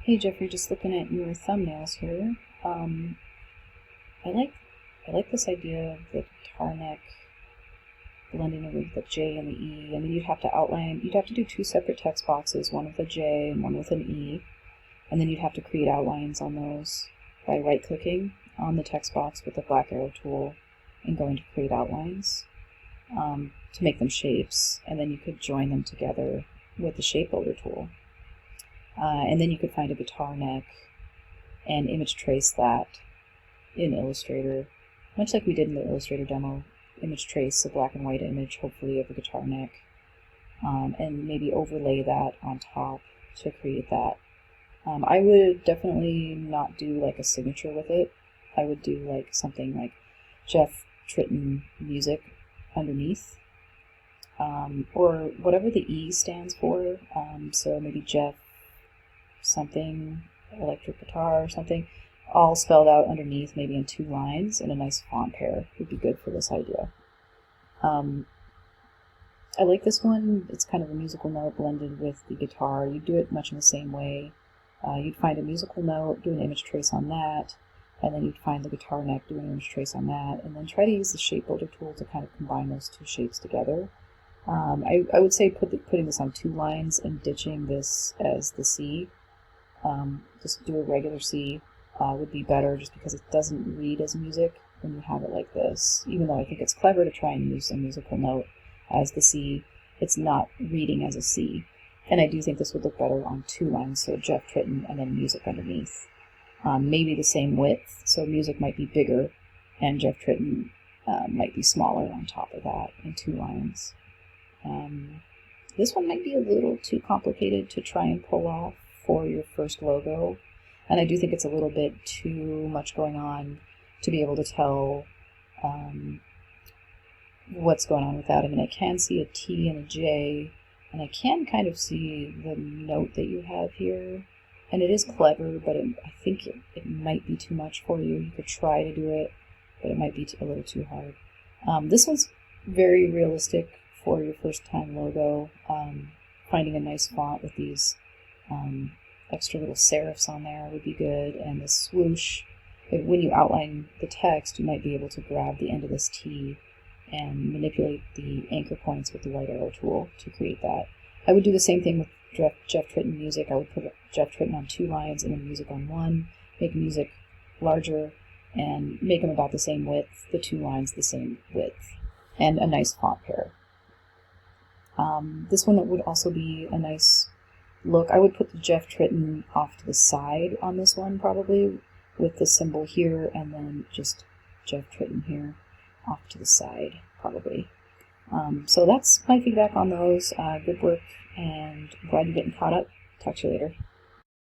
Hey Jeffrey, just looking at your thumbnails here. Um, I like I like this idea of the guitar neck blending in with the J and the E. I mean, you'd have to do two separate text boxes, one with a J and one with an E, and then you'd have to create outlines on those by right-clicking on the text box with the black arrow tool and going to create outlines to make them shapes, and then you could join them together with the shape builder tool. And then you could find a guitar neck and image trace that in Illustrator, much like we did in the Illustrator demo. Image trace a black and white image, hopefully of a guitar neck, and maybe overlay that on top to create that. I would definitely not do like a signature with it. I would do like something like Jeff Tritton music underneath, or whatever the E stands for. So maybe Jeff something, electric guitar or something, all spelled out underneath, maybe in two lines, and a nice font pair would be good for this idea. I like this one. It's kind of a musical note blended with the guitar. You do it much in the same way. You'd find a musical note, do an image trace on that, and then you'd find the guitar neck, do an image trace on that, and then try to use the shape builder tool to kind of combine those two shapes together. I would say putting this on two lines and ditching this as the C. Just do a regular C would be better, just because it doesn't read as music when you have it like this. Even though I think it's clever to try and use a musical note as the C, it's not reading as a C. And I do think this would look better on two lines, so Jeff Tritton and then music underneath. Maybe the same width, so music might be bigger and Jeff Tritton might be smaller on top of that in two lines. This one might be a little too complicated to try and pull off for your first logo, and I do think it's a little bit too much going on to be able to tell what's going on with that. I mean, I can see a T and a J, and I can kind of see the note that you have here, and it is clever, but I think it might be too much for you. You could try to do it, but it might be a little too hard. This one's very realistic for your first time logo. Finding a nice font with these extra little serifs on there would be good, and the swoosh, when you outline the text, you might be able to grab the end of this T and manipulate the anchor points with the right arrow tool to create that. I would do the same thing with Jeff Tritton music. I would put Jeff Tritton on two lines and then music on one, make music larger, and make them about the same width, the two lines the same width, and a nice font pair. This one would also be a nice look. I would put the Jeff Tritton off to the side on this one, probably, with the symbol here, and then just Jeff Tritton here off to the side, probably. So that's my feedback on those. Good work, and I'm glad you're getting caught up. Talk to you later.